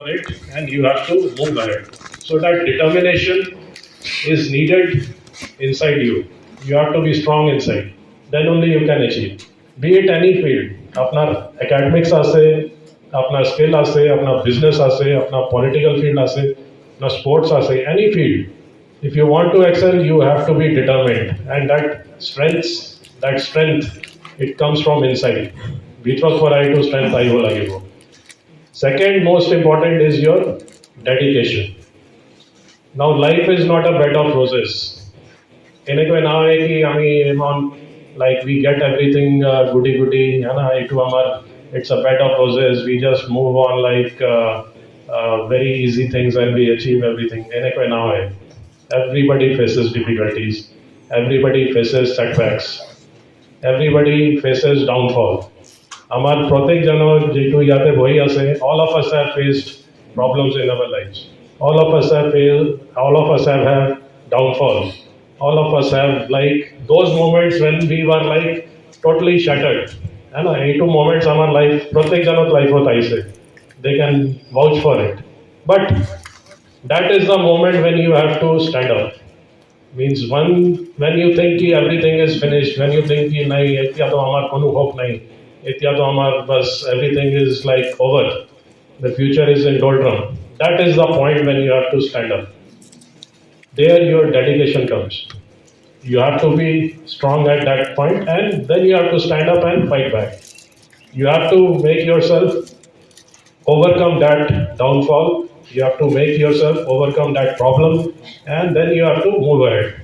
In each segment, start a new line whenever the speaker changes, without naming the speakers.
it and you have to move ahead. So that determination is needed inside you. You have to be strong inside. Then only you can achieve. Be it any field. अपना academics आसे, अपना skill आसे, अपना business आसे, अपना political field आसे, अपना sports आसे, any field. If you want to excel, you have to be determined, and that strength, it comes from inside. Vitros for I to strength I will give. Second most important is your dedication. Now life is not a bed of roses. Enekwe now hai ki ami on like we get everything goody goody, है ना? It's a bed of roses. We just move on like very easy things and we achieve everything. Enekwe now hai. Everybody faces difficulties. Everybody faces setbacks. Everybody faces downfall. Amar pratek jano jitu yate boi ase. All of us have faced problems in our lives. All of us have failed. All of us have had downfalls. All of us have like those moments when we were like totally shattered. है ना? ये 2 moments हमारे life प्रत्येक जनों life होता है इसे. They can vouch for it. But that is the moment when you have to stand up. Means when you think कि everything is finished, when you think कि नहीं इतना तो हमारे कोनो hope नहीं, इतना तो हमारे बस everything is like over, the future is in doldrum. That is the point when you have to stand up. There your dedication comes. You have to be strong at that point, and then you have to stand up and fight back. You have to make yourself overcome that downfall. You have to make yourself overcome that problem, and then you have to move ahead.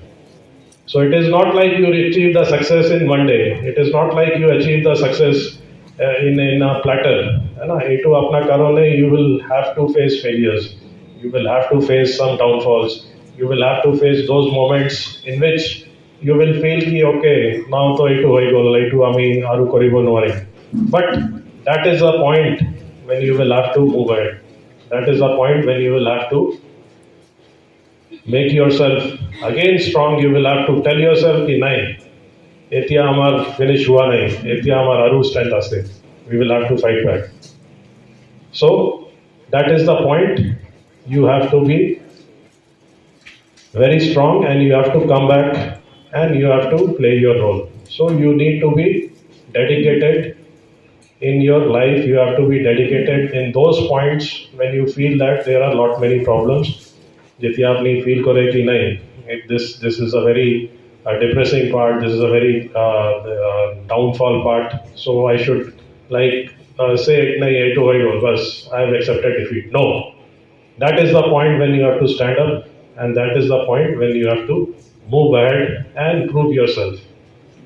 So it is not like you achieve the success in one day. It is not like you achieve the success in a platter. है ना? ये तो अपना करो नहीं, you will have to face failures. You will have to face some downfalls. You will have to face those moments in which you will feel कि okay, now तो ये तो होई गो, ये तो आमी आरु करिबो नोरे. But that is the point when you will have to move ahead. That is the point when you will have to make yourself again strong. You will have to tell yourself कि नहीं, एतिया हमार finish हुआ नहीं, एतिया हमार आरु strength आसे. We will have to fight back. So that is the point. You have to be very strong and you have to come back and you have to play your role. So you need to be dedicated in your life. You have to be dedicated in those points when you feel that there are lot many problems. जितनी आपने feel करे कि नहीं, this is a very depressing part. This is a very downfall part. So I should like say नहीं ये तो होगा बस I have accepted defeat. No, that is the point when you have to stand up, and that is the point when you have to move ahead and prove yourself.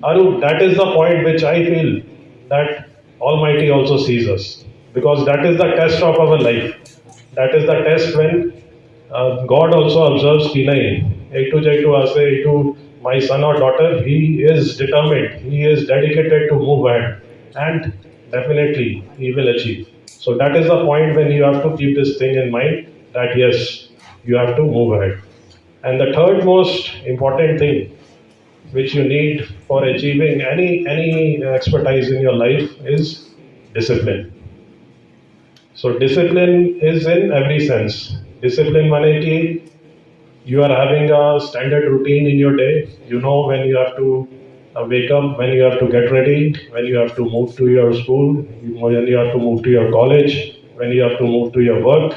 Aru, that is the point which I feel that Almighty also sees us, because that is the test of our life. That is the test when God also observes कि नहीं, एक to आसे एक to my son or daughter, he is determined, he is dedicated to move ahead, and definitely he will achieve. So that is the point when you have to keep this thing in mind, that yes, you have to move ahead. And the third most important thing which you need for achieving any expertise in your life is discipline. So discipline is in every sense. Discipline माने कि you are having a standard routine in your day. You know when you have to wake up, when you have to get ready, when you have to move to your school, when you have to move to your college, when you have to move to your work,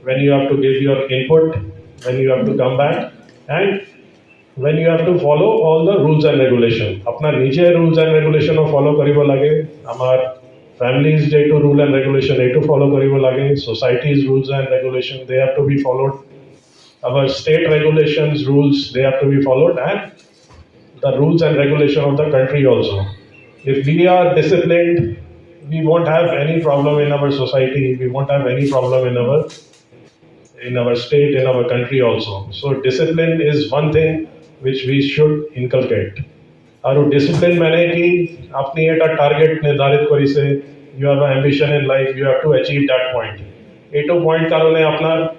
when you have to give your input, when you have to come back, and when you have to follow all the rules and regulation. अपना निजे rules and regulation को follow करिबो लागे. हमार families J to rule and regulation ये to follow करिबो लागे. Society's rules and regulation, they have to be followed. Our state regulations, rules, they have to be followed, and the rules and regulation of the country also. If we are disciplined, we won't have any problem in our society. We won't have any problem in our state, in our country also. So discipline is one thing which we should inculcate. और discipline मैंने कि अपनी एक target निर्धारित करी से, you have an ambition in life, you have to achieve that point. ये तो point कारण अपना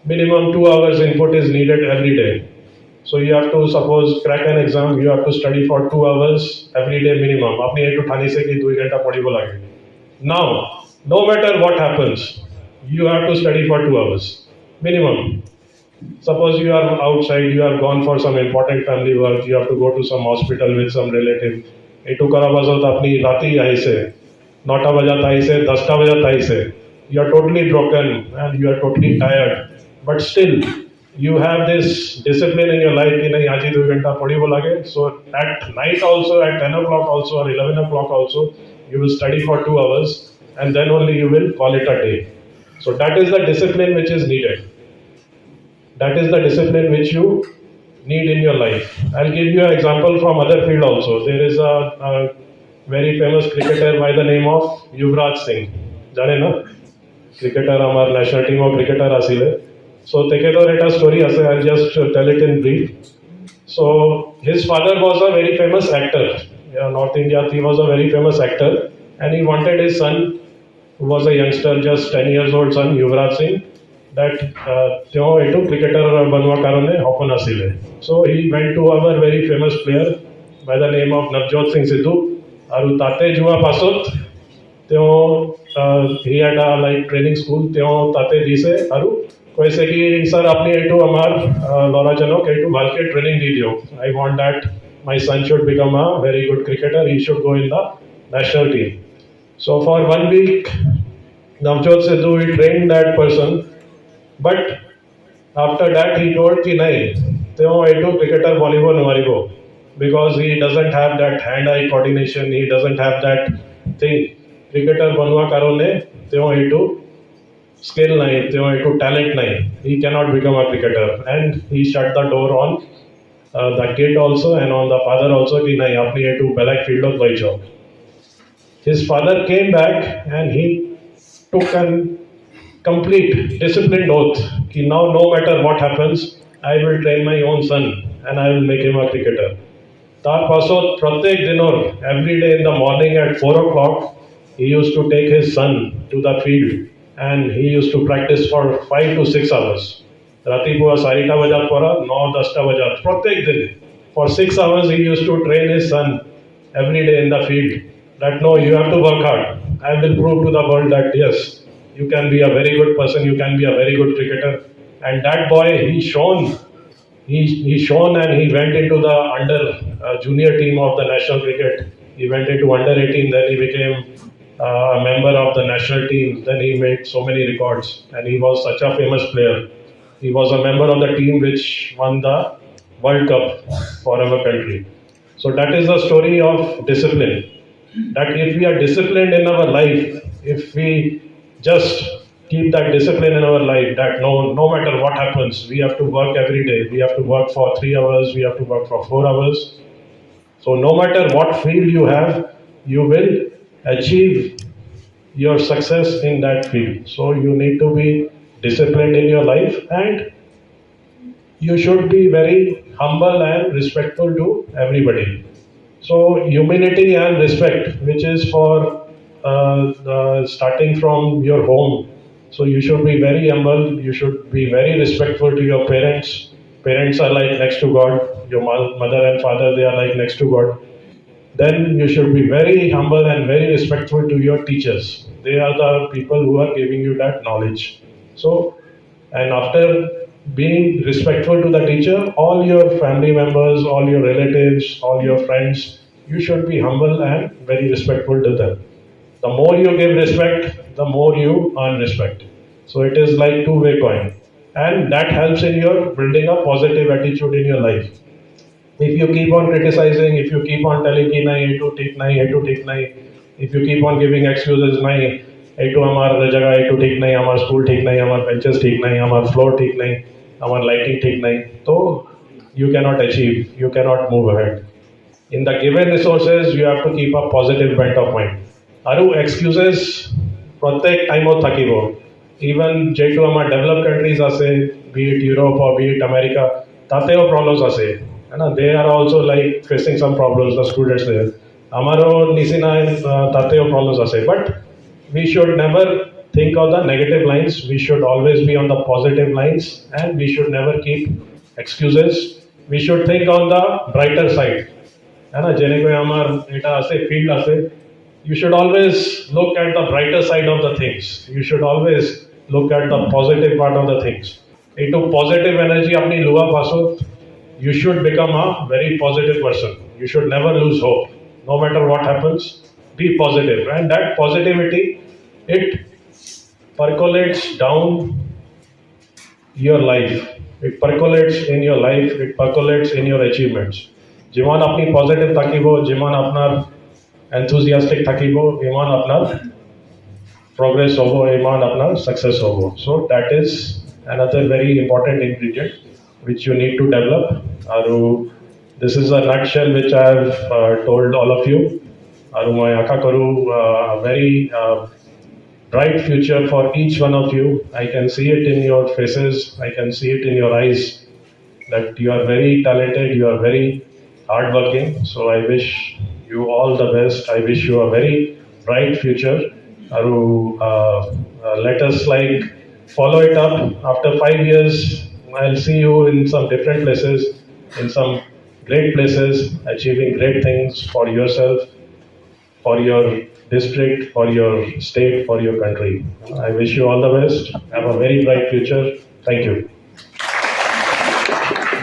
minimum 2 hours input is needed every day. So you have to suppose crack an exam, you have to study for 2 hours every day minimum. अपनी 8 to 8 से कि 2 घंटा पढ़ी बोला. Now, no matter what happens, you have to study for 2 hours minimum. Suppose you are outside, you are gone for some important family work, you have to go to some hospital with some relative. এটু করা বাজত আপনি রাতেই আইসে 9টা বাজাত আইসে 10টা বাজাত আইসে, you are totally broken and you are totally tired, but still you have this discipline in your life कि नहीं आज ही 2 घंटा पढ़िबो लागे. So at night also, at 10 o'clock also or 11 o'clock also, you will study for 2 hours and then only you will call it a day. So that is the discipline which is needed. That is the discipline which you need in your life. I'll give you an example from other field also. There is a very famous cricketer by the name of Singh. জানে না? Cricketer আমার national team of cricketer আসিলে. So তেখেতৰ এটা story আছে. I'll just tell it in brief. So his father was a very famous actor. North India, he was a very famous actor, and he wanted his son, who was a youngster, just 10 years old son, Yuvraj Singh, that তেওঁ এইটো cricketer বনোৱাৰ কাৰণে সপোন আছিলে. So he went to our very famous player by the name of Navjot Singh Sidhu, আৰু তাতে যোৱা পাছত তেওঁ he had a like training school, তেওঁ তাতে দিছে আৰু কৈছে কি স্যাৰ আপুনি এইটো আমাৰ ল'ৰাজনক এইটো ভালকে ট্ৰেইনিং দি দিয়ক. I want that my son should become a very good cricketer, he should go in the national team. So for 1 week Navjot Sidhu, he trained that person. But after that he told ki nahi, তেওঁ এইটো cricketer বনিব নোৱাৰিব, because he doesn't have that hand-eye coordination, he doesn't have that thing. Cricketer বনোৱাৰ কাৰণে তেওঁ এইটো skill নাই, তেওঁ এইটো talent নাই, he cannot become a cricketer, and he shut the door on the kid also and on the father also ki nahi apni এইটো বেলেগ ফিল্ডত লৈ যাওক. His father came back and he took an complete disciplined oath कि now no matter what happens, I will train my own son and I will make him a cricketer. তার পাছত প্রত্যেক দিনৰ every day in the morning at 4 o'clock he used to take his son to the field and he used to practice for 5 to 6 hours. রাতিপুৱা 4টা বজাত পৰা 9-10টা বজাত প্ৰত্যেক দিন for 6 hours he used to train his son every day in the field, that no, you have to work hard, I will prove to the world that yes, you can be a very good person, you can be a very good cricketer. And that boy, he shone and he went into the under junior team of the national cricket. He went into under 18, then he became a member of the national team, then he made so many records and he was such a famous player. He was a member of the team which won the World Cup for our country. So that is the story of discipline, that if we are disciplined in our life, if we just keep that discipline in our life, that no matter what happens, we have to work every day, we have to work for 3 hours, we have to work for 4 hours. So no matter what field you have, you will achieve your success in that field. So you need to be disciplined in your life, and you should be very humble and respectful to everybody. So humility and respect, which is for starting from your home. So you should be very humble, you should be very respectful to your parents. Parents are like next to God, your mother and father, they are like next to God. Then you should be very humble and very respectful to your teachers. They are the people who are giving you that knowledge. So, and after being respectful to the teacher, all your family members, all your relatives, all your friends, you should be humble and very respectful to them. The more you give respect, the more you earn respect. So it is like two-way coin, and that helps in your building a positive attitude in your life. If you keep on criticizing, if you keep on telling ki nahi etu thik nahi, if you keep on giving excuses, nahi etu amar jagah etu thik nahi, amar school thik nahi, amar benches thik nahi, amar floor thik nahi, amar lighting thik nahi, so you cannot achieve, you cannot move ahead. In the given resources, you have to keep a positive bent of mind. আৰু এক্সকিউজেছ প্ৰত্যেক টাইমত থাকিব. Even যেইটো আমাৰ develop countries আছে, be it Europe or be it America, তাতেও problems আছে, they are also' like facing some problems the students there. আমাৰো নিচিনা তাতেও প্ৰব্লেমছ আছে. But we should never think of the negative lines, we should always be on the positive lines, and we should never keep excuses. We should think on the brighter side. যেনেকৈ আমাৰ এটা আছে field আছে, you should always look at the brighter side of the things. You should always, look at the positive part of the things. Into positive energy apni luva paso, you should become a very positive person. You should never lose hope. No matter what happens, be positive. And that positivity, it percolates down your life. It percolates in your life, it percolates in your achievements. Jiman apni positive thakibo, jiman apnar enthusiastic thakibo, iman apnar progress hobo, iman apnar success hobo. So that is another very important ingredient which you need to develop. Aru, this is a nutshell which I have told all of you. Aru mai aka karu a very bright future for each one of you. I can see it in your faces, I can see it in your eyes that you are very talented, you are very hardworking. So I wish you all the best. I wish you a very bright future. Aru, let us like follow it up. After 5 years, I'll see you in some different places, in some great places, achieving great things for yourself, for your district, for your state, for your country. I wish you all the best. Have a very bright future. Thank you.